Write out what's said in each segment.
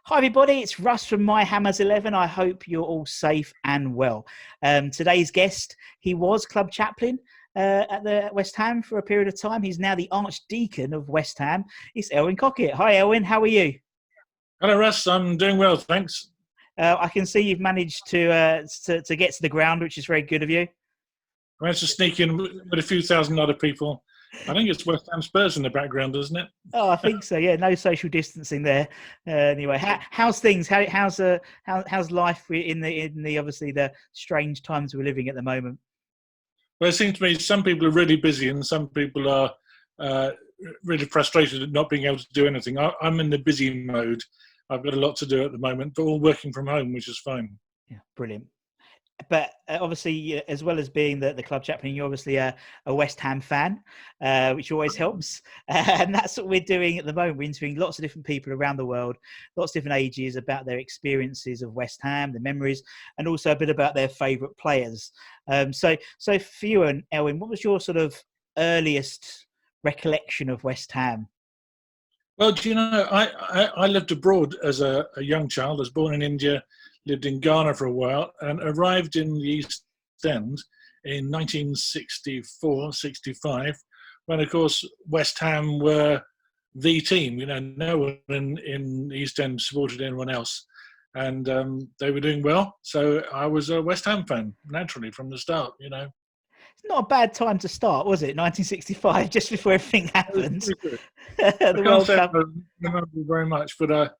Hi everybody, it's Russ from My Hammers 11. I hope you're all safe and well. Today's guest, he was club chaplain at the West Ham for a period of time. He's now the Archdeacon of West Ham. It's Elwin Cockett. Hi Elwin, how are you? Hello Russ, I'm doing well, thanks. I can see you've managed to get to the ground, which is very good of you. I managed to sneak in with a few thousand other people. I think it's West Ham Spurs in the background, isn't it? Oh, I think so. Yeah, no social distancing there. Anyway, how's things? How's life in the obviously the strange times we're living at the moment? Well, it seems to me some people are really busy and some people are really frustrated at not being able to do anything. I'm in the busy mode. I've got a lot to do at the moment, but all working from home, which is fine. Yeah, brilliant. But obviously, as well as being the club chaplain, you're obviously a West Ham fan, which always helps. And that's what we're doing at the moment. We're interviewing lots of different people around the world, lots of different ages about their experiences of West Ham, their memories, and also a bit about their favourite players. So for you, and Elwin, what was your sort of earliest recollection of West Ham? Well, do you know, I lived abroad as a young child. I was born in India, lived in Ghana for a while, and arrived in the East End in 1964, 65, when, of course, West Ham were the team. You know, no one in the East End supported anyone else. And they were doing well. So I was a West Ham fan, naturally, from the start, you know. It's not a bad time to start, was it? 1965, just before everything happened. I can't say I remember very much, but I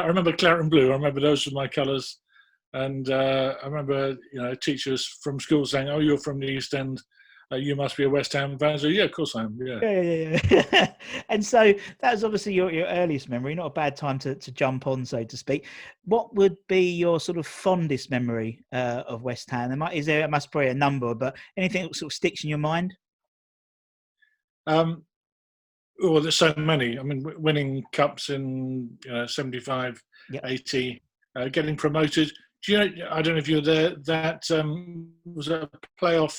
remember claret and blue. I remember those were my colours. And I remember, you know, teachers from school saying, "Oh, you're from the East End. You must be a West Ham fan." So, yeah, of course I am. Yeah. And so that was obviously your earliest memory. Not a bad time to jump on, so to speak. What would be your sort of fondest memory of West Ham? There must be a number, but anything that sort of sticks in your mind? Well, there's so many. I mean, winning cups in 75, Yep. 80, getting promoted. Do you know? I don't know if you're there. That was a playoff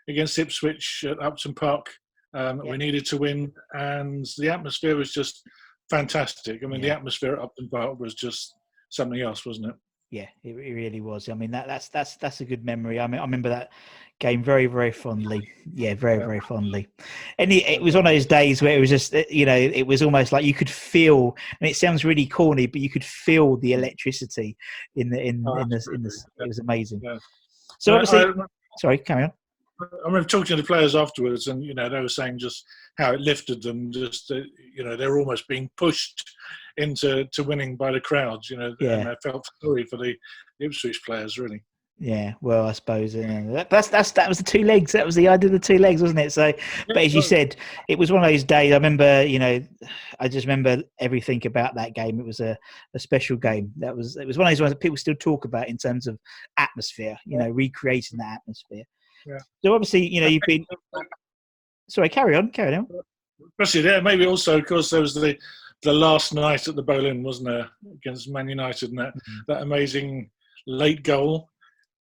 against Ipswich at Upton Park. We needed to win, and the atmosphere was just fantastic. I mean, the atmosphere at Upton Park was just something else, wasn't it? Yeah, it really was. I mean, that's a good memory. I mean, I remember that game very, very fondly. Yeah, very fondly. And it was one of those days where it was just, it was almost like you could feel, and it sounds really corny, but you could feel the electricity in this. It was amazing. Yeah. So obviously, sorry, carry on. I remember talking to the players afterwards, and they were saying just how it lifted them. Just they were almost being pushed into winning by the crowds. And I felt sorry for the Ipswich players, really. Yeah, well, I suppose that was the two legs. That was the idea of the two legs, wasn't it? So, but as you said, it was one of those days. I remember, I just remember everything about that game. It was a special game. It was one of those ones that people still talk about in terms of atmosphere. Recreating that atmosphere. Yeah. So obviously, you've been. Sorry, carry on. Especially there, maybe also because there was the last night at the Boleyn, wasn't there, against Man United, and that amazing late goal.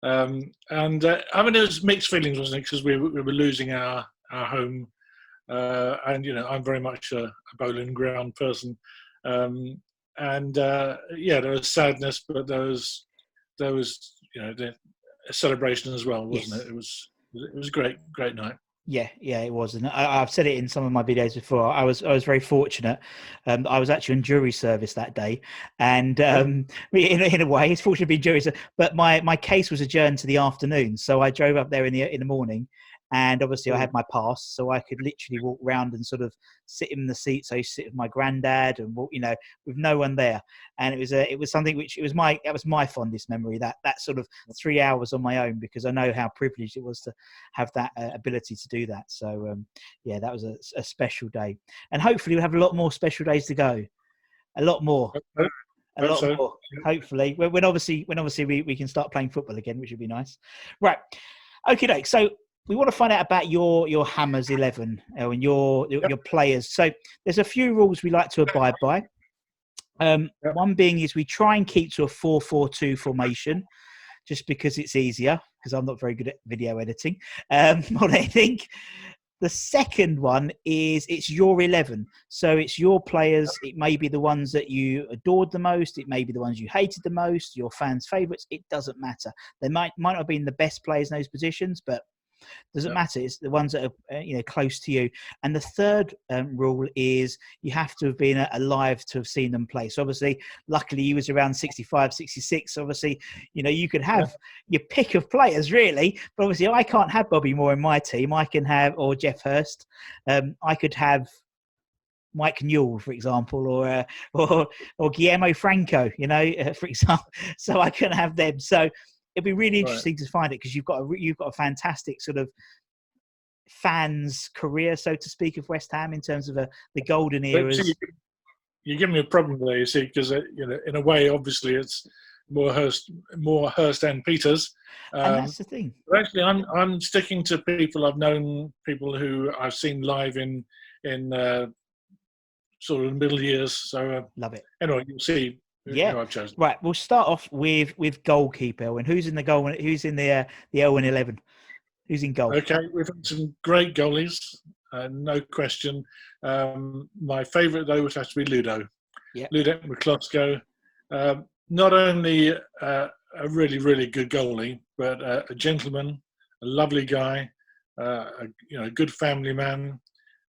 I mean, there was mixed feelings, wasn't it? Because we were losing our home, and I'm very much a Boleyn ground person, and there was sadness, but there was the celebration as well, wasn't it? It was a great night. Yeah, it was, and I've said it in some of my videos before. I was very fortunate. I was actually on jury service that day, and in a way, it's fortunate to be jury service. But my case was adjourned to the afternoon, so I drove up there in the morning, and obviously I had my pass, so I could literally walk round and sort of sit in the seat. So I used to sit with my granddad and walk, with no one there, and it was something which that was my fondest memory. That sort of 3 hours on my own, because I know how privileged it was to have that ability to do that. So that was a special day, and hopefully we'll have a lot more special days to go. A lot more. A lot more. Hopefully, when obviously we can start playing football again, which would be nice. Right. Okay, so we want to find out about your Hammers 11 and your players. So there's a few rules we like to abide by. One being is we try and keep to a 4-4-2 formation, just because it's easier, because I'm not very good at video editing more than anything. The second one is it's your 11. So it's your players. It may be the ones that you adored the most. It may be the ones you hated the most, your fans' favourites. It doesn't matter. They might not have been the best players in those positions, but doesn't matter. It's the ones that are close to you. And the third rule is you have to have been alive to have seen them play. So obviously, luckily, you was around 65, 66. Obviously, you could have your pick of players, really. But obviously, I can't have Bobby Moore in my team. I can have, or Geoff Hurst. I could have Mike Newell, for example, or Guillermo Franco, for example. So I can have them. So it'd be really interesting to find it, because you've got a fantastic sort of fans career, so to speak, of West Ham in terms of the golden eras. You give me a problem there, you see, because in a way, obviously, it's more Hurst and Peters. And that's the thing. Actually, I'm sticking to people I've known, people who I've seen live in sort of middle years. So love it. Anyway, you'll see. Yeah, I've chosen. Right. We'll start off with goalkeeper. And who's in the goal? Who's in the Elwin 11? Who's in goal? Okay, we've had some great goalies, no question. My favourite though would have to be Ludo. Yeah. Ludo McCloskey. Not only a really, really good goalie, but a gentleman, a lovely guy, a good family man,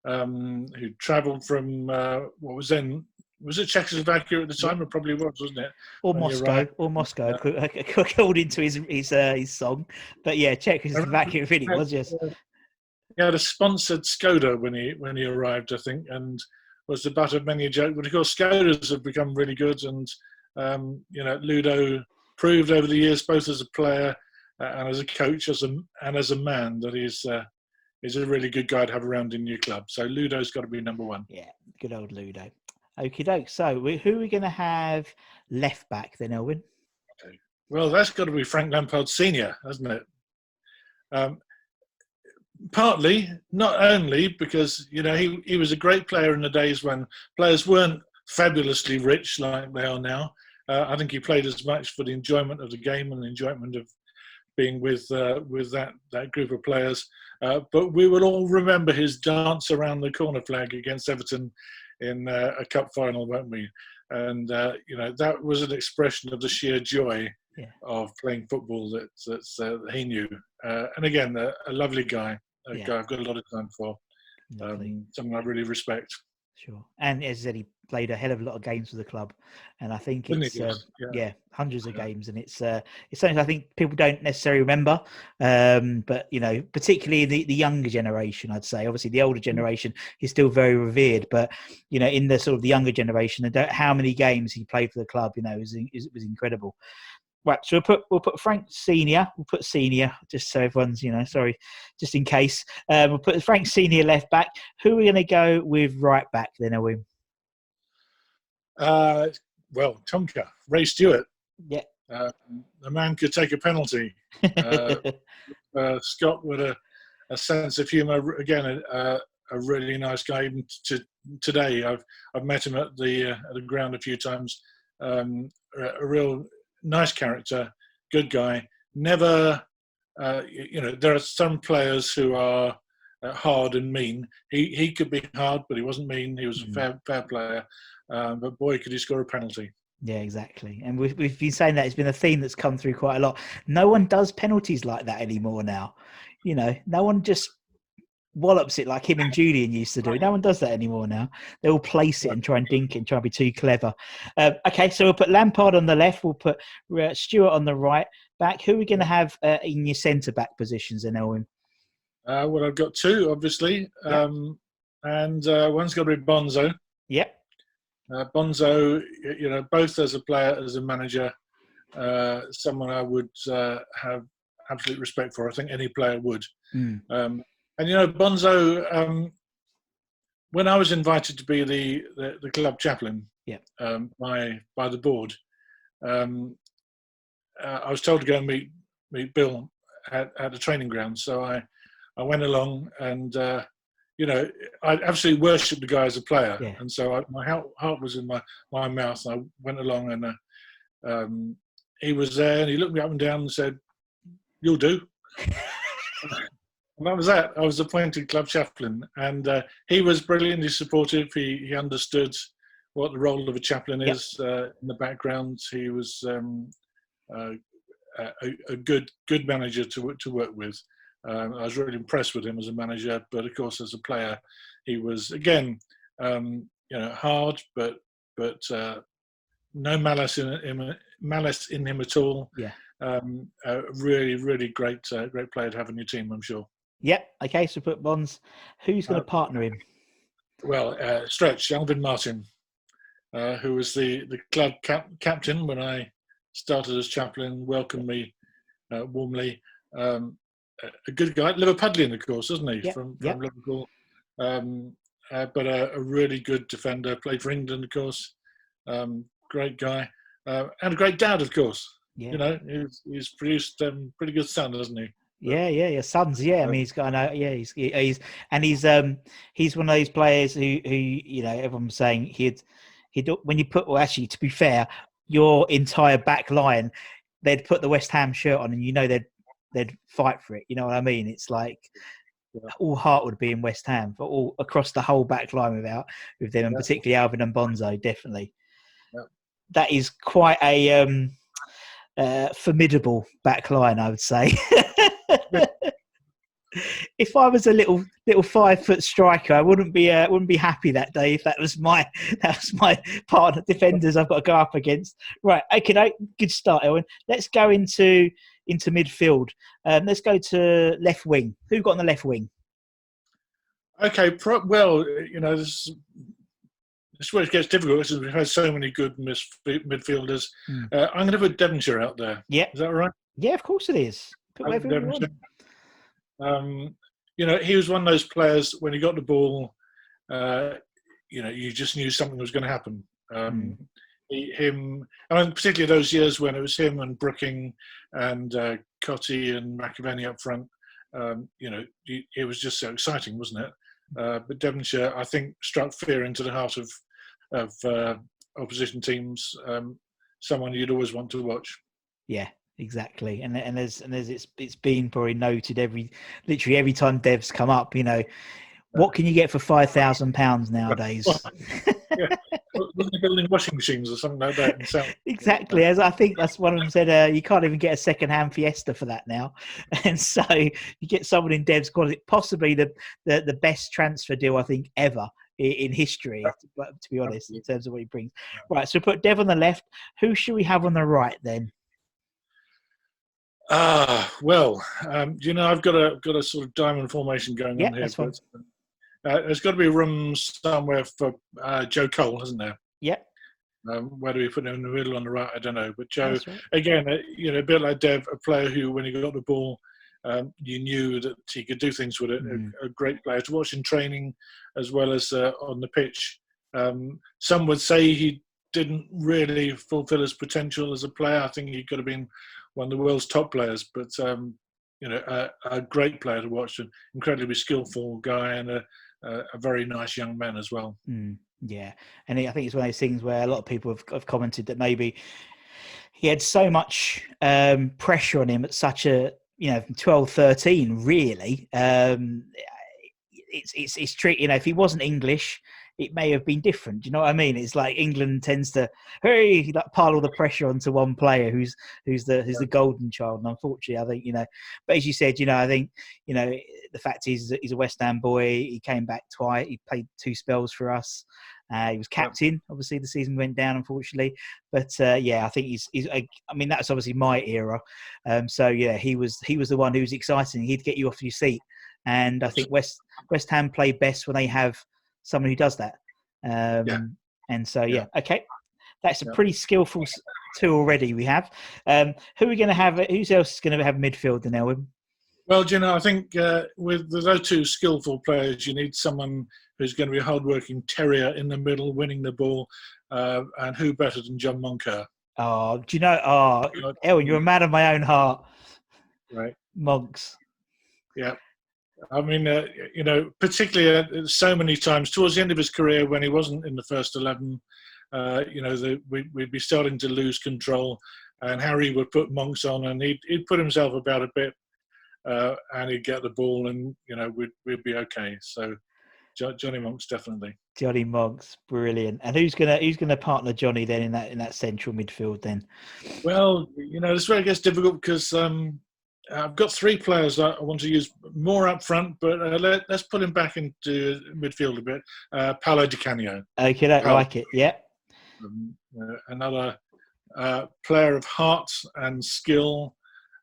who travelled from what was then. Was it Czechoslovakia at the time? It probably was, wasn't it? Or Moscow, according to his song. But yeah, Czechoslovakia really was, yes. He had a sponsored Skoda when he arrived, I think, and was the butt of many a joke. But of course, Skodas have become really good, and Ludo proved over the years, both as a player and as a coach, and as a man, that he's a really good guy to have around in your club. So Ludo's got to be number one. Yeah, good old Ludo. Okie doke. So who are we going to have left back then, Elwin? Okay. Well, that's got to be Frank Lampard Senior, hasn't it? Partly, not only because he was a great player in the days when players weren't fabulously rich like they are now. I think he played as much for the enjoyment of the game and the enjoyment of being with that group of players. But we will all remember his dance around the corner flag against Everton in a cup final, won't we? And that was an expression of the sheer joy of playing football that he knew. And again, a lovely guy, guy I've got a lot of time for. Someone I really respect. Sure. And as I said, he played a hell of a lot of games for the club, and I think it's hundreds of games, and it's something I think people don't necessarily remember, but particularly the younger generation, I'd say. Obviously the older generation is still very revered, but in the sort of the younger generation, how many games he played for the club, it was incredible. Right, so we'll put Frank Senior. We'll put Senior just so everyone's just in case. We'll put Frank Senior left back. Who are we going to go with right back then, Owen? Well, Tonka, Ray Stewart. Yeah, the man could take a penalty. Scott with a sense of humour. Again, a really nice guy. Even today, I've met him at the ground a few times. A real nice character, good guy. Never, there are some players who are hard and mean. He could be hard, but he wasn't mean. He was a fair player. But boy, could he score a penalty. Yeah, exactly. And we've been saying that it's been a theme that's come through quite a lot. No one does penalties like that anymore now. No one just wallops it like him and Julian used to do. No one does that anymore now. They all place it and try and dink it and try and be too clever. Okay, so we'll put Lampard on the left. We'll put Stewart on the right back. Who are we going to have in your centre-back positions then, Elwin? Well, I've got two, obviously. Yep. And one's got to be Bonzo. Yep. Bonzo, both as a player, as a manager, someone I would have absolute respect for. I think any player would. And Bonzo, when I was invited to be the club chaplain by the board, I was told to go and meet Bill at the training ground. So I went along, and I absolutely worshipped the guy as a player. Yeah. And so my heart was in my mouth. And I went along, and he was there, and he looked me up and down and said, "You'll do." And that was that. I was appointed club chaplain, and he was brilliantly supportive. He understood what the role of a chaplain is in the background. He was a good manager to work with. I was really impressed with him as a manager, but of course as a player, he was again, hard, but no malice in him at all. Yeah. A really great player to have in your team, I'm sure. Yep. Okay. So put Bonds. Who's going to partner him? Well, Stretch, Alvin Martin, who was the club captain when I started as chaplain, welcomed me warmly. A good guy, Liverpudlian, of course, isn't he? From Liverpool. But a really good defender, played for England, of course. Great guy. And a great dad, of course. Yeah. You know, he's produced pretty good son, hasn't he? Yeah. Sons. Yeah, I mean, he's got. He's one of those players who everyone's saying he'd when you put. Well, actually, to be fair, your entire back line, they'd put the West Ham shirt on, and they'd fight for it. You know what I mean? It's like all heart would be in West Ham, but all across the whole back line with them, and particularly Alvin and Bonzo, definitely. Yeah. That is quite a formidable back line, I would say. If I was a little 5-foot striker, I wouldn't be happy that day if that was my partner defenders I've got to go up against. Right, okay, good start, Elwin. Let's go into midfield. Let's go to left wing. Who got on the left wing? Okay, well, this is where it gets difficult because we've had so many good midfielders. I'm going to put Devonshire out there. Yeah, is that right? Yeah, of course it is. Put whatever you want. He was one of those players when he got the ball, you just knew something was going to happen. Particularly those years when it was him and Brooking and Cotty and McAvenny up front, it was just so exciting, wasn't it? But Devonshire, I think, struck fear into the heart of opposition teams. Someone you'd always want to watch. Yeah. Exactly, and it's been probably noted literally every time Dev's come up. What can you get for £5,000 nowadays? Wasn't he building washing machines or something like that? Exactly, as I think that's one of them said. You can't even get a second-hand Fiesta for that now, and so you get someone in Dev's quality, possibly the best transfer deal I think ever in history. To be honest, in terms of what he brings. Right, so put Dev on the left. Who should we have on the right then? I've got a sort of diamond formation going on here. That's fine. There's got to be room somewhere for Joe Cole, hasn't there? Yeah. Whether we put him in the middle or on the right, I don't know. But Joe, again, a bit like Dev, a player who, when he got the ball, you knew that he could do things with it. A great player to watch in training as well as on the pitch. Some would say he didn't really fulfil his potential as a player. I think he could have been one of the world's top players, but a great player to watch, an incredibly skillful guy, and a very nice young man as well. Yeah, and I think it's one of those things where a lot of people have commented that maybe he had so much pressure on him at such a 12, 13, really. It's tricky. If he wasn't English, it may have been different. Do you know what I mean? It's like England tends to pile all the pressure onto one player who's the golden child. And unfortunately, I think but as you said, I think the fact is he's a West Ham boy. He came back twice. He played 2 spells for us. He was captain. Obviously, the season went down, unfortunately. But I think he's. That's obviously my era. He was the one who was exciting. He'd get you off your seat. And I think West Ham play best when they have someone who does that. And so, okay. That's a pretty skillful 2 already we have. Who are we going to have? Who else is going to have midfield then, Elwin? Well, I think with those 2 skillful players, you need someone who's going to be a hard-working terrier in the middle, winning the ball. And who better than John Moncur? Oh, do you know? Oh, Elwin, you're a man of my own heart. Right. Monks. Yeah. Particularly so many times towards the end of his career when he wasn't in the first 11, we'd be starting to lose control, and Harry would put Monks on, and he'd put himself about a bit, and he'd get the ball, and we'd be okay. So Johnny Monks, definitely. Johnny Monks, brilliant. And who's gonna partner Johnny then in that central midfield then? Well, this is where it gets difficult because I've got 3 players that I want to use more up front, but let's put him back into midfield a bit. Paolo Di Canio. Okay, I like it. Yeah. Another player of heart and skill.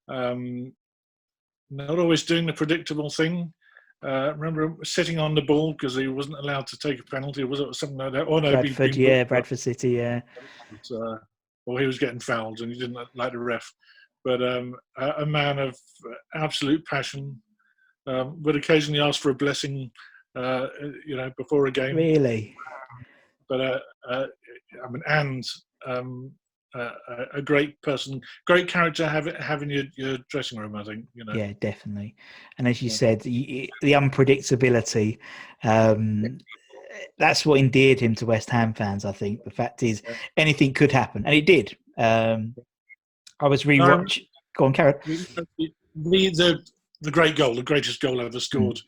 Not always doing the predictable thing. Remember sitting on the ball because he wasn't allowed to take a penalty. Was it something like that? Oh no, Bradford City, yeah. Or he was getting fouled and he didn't like the ref. But a man of absolute passion, would occasionally ask for a blessing, before a game. Really? But a great person, great character having your dressing room, I think. Yeah, definitely. And as you said, the unpredictability, that's what endeared him to West Ham fans, I think. The fact is, anything could happen, and it did. I was rewatching. Go on, Karen. The great goal, the greatest goal ever scored.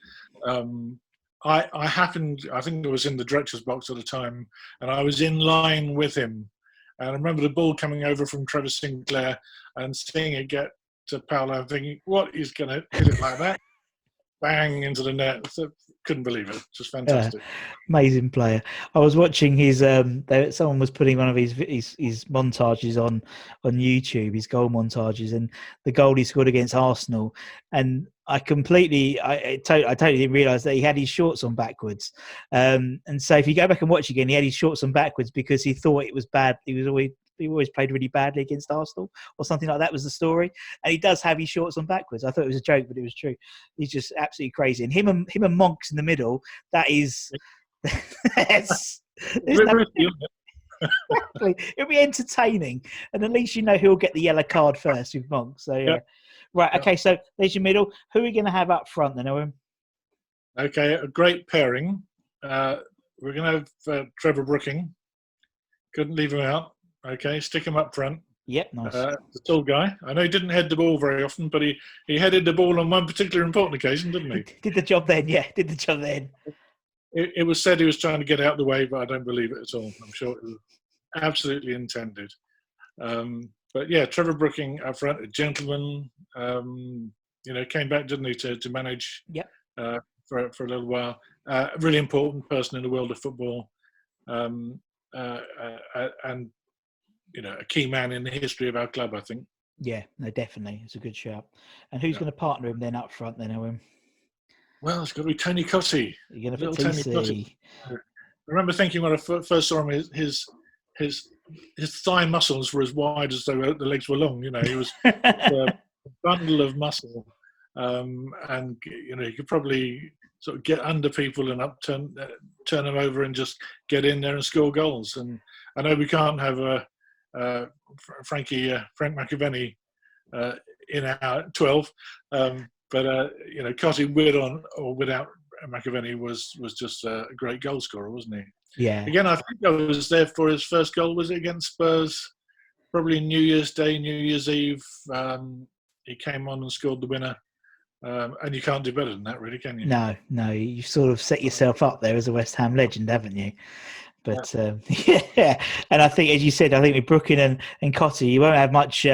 I think it was in the director's box at the time, and I was in line with him. And I remember the ball coming over from Trevor Sinclair and seeing it get to Paolo and thinking, what, he's going to hit it like that? Bang into the net. So, couldn't believe it. Just fantastic. Amazing player. I was watching his. Someone was putting one of his montages on YouTube, his goal montages, and the goal he scored against Arsenal. And I totally didn't realise that he had his shorts on backwards. And so if you go back and watch again, he had his shorts on backwards because he thought it was bad. He always played really badly against Arsenal or something like that was the story. And he does have his shorts on backwards. I thought it was a joke, but it was true. He's just absolutely crazy. And him and Monks in the middle, that is... It'll be entertaining. And at least he'll get the yellow card first with Monks. So, yeah. Right, okay, so there's your middle. Who are we going to have up front then, Owen? Okay, a great pairing. We're going to have Trevor Brooking. Couldn't leave him out. Okay, stick him up front. Yep, nice. The tall guy. I know he didn't head the ball very often, but he headed the ball on one particular important occasion, didn't he? Did the job then, yeah. Did the job then. It was said he was trying to get out of the way, but I don't believe it at all. I'm sure it was absolutely intended. But yeah, Trevor Brooking up front, a gentleman. Came back, didn't he, to manage for a little while. A really important person in the world of football. And a key man in the history of our club, I think. Yeah, no, definitely. It's a good shout. And who's going to partner him then up front then, Owen? Well, it's got to be Tony Cottee. You're going to put Tony Cottee. I remember thinking when I first saw him, his thigh muscles were as wide as though the legs were long. He was a bundle of muscle. And, you could probably sort of get under people and turn them over and just get in there and score goals. And I know we can't have Frank McAvenny in our 12, but Cottee with or without McAvenny was just a great goal scorer, wasn't he? Yeah. Again, I think I was there for his first goal. Was it against Spurs? Probably New Year's Day, New Year's Eve. He came on and scored the winner. And you can't do better than that, really, can you? No. You sort of set yourself up there as a West Ham legend, haven't you? But yeah, and I think, as you said, with Brooking and Cottee, you won't have much,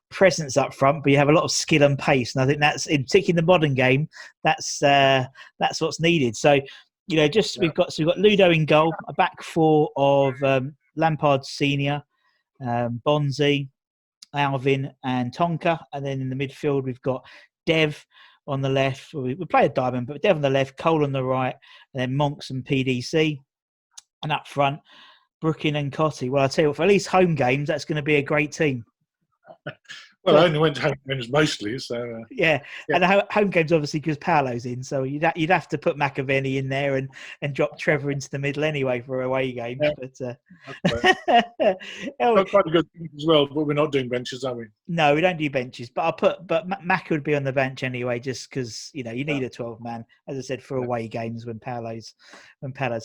presence up front, but you have a lot of skill and pace, and I think that's, in particular in the modern game, that's what's needed. So, we've got Ludo in goal, a back four of Lampard Senior, Bonzi, Alvin, and Tonka, and then in the midfield we've got Dev on the left. We play a diamond, but Dev on the left, Cole on the right, and then Monks and PDC. And up front, Brooking and Cottee. Well, I'll tell you what, for at least home games, that's going to be a great team. Well, I only went to home games mostly, so... Yeah, and the home games, obviously, because Paolo's in, so you'd have to put McAvenny in there and drop Trevor into the middle anyway for away games. Yeah. But Got quite a good team as well, but we're not doing benches, are we? No, we don't do benches. But Mac would be on the bench anyway, just because you need a 12-man, as I said, for away games when Paolo's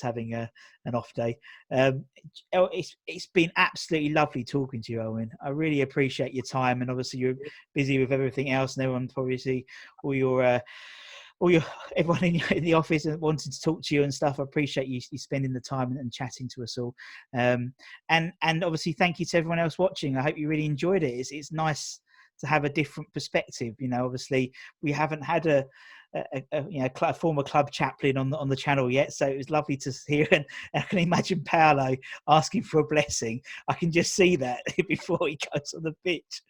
having an off day. It's been absolutely lovely talking to you, Owen. I really appreciate your time, and obviously obviously you're busy with everything else, and everyone obviously all your everyone in the office and wanting to talk to you and stuff. I appreciate you spending the time and chatting to us all. And obviously thank you to everyone else watching. I hope you really enjoyed it. It's nice to have a different perspective. Obviously we haven't had a former club chaplain on the channel yet, so it was lovely to hear. And I can imagine Paolo asking for a blessing. I can just see that before he goes on the pitch.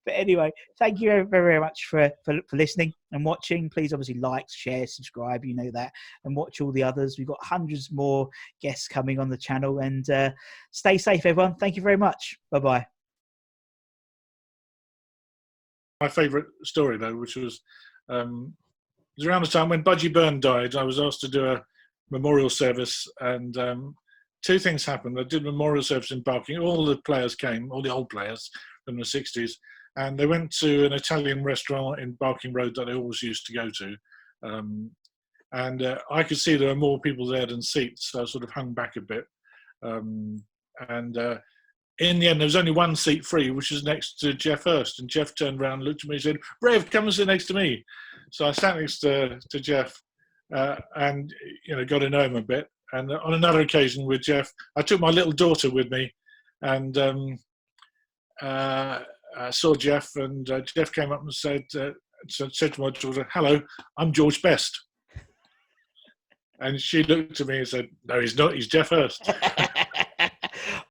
But anyway, thank you very, very much for listening and watching. Please obviously like, share, subscribe, that, and watch all the others. We've got hundreds more guests coming on the channel, and stay safe, everyone. Thank you very much. Bye-bye. My favourite story, though, which was it was around the time when Budgie Byrne died. I was asked to do a memorial service, and two things happened. I did a memorial service in Barking. All the players came, all the old players from the 60s, and they went to an Italian restaurant in Barking Road that they always used to go to. And I could see there were more people there than seats, so I sort of hung back a bit. In the end, there was only one seat free, which was next to Geoff Hurst. And Geoff turned around, looked at me and said, "Brave, come and sit next to me." So I sat next to Geoff and, got to know him a bit. And on another occasion with Geoff, I took my little daughter with me, and I saw Geoff, and Geoff came up and said to my daughter, "Hello, I'm George Best." And she looked at me and said, "No, he's not. He's Geoff Hurst."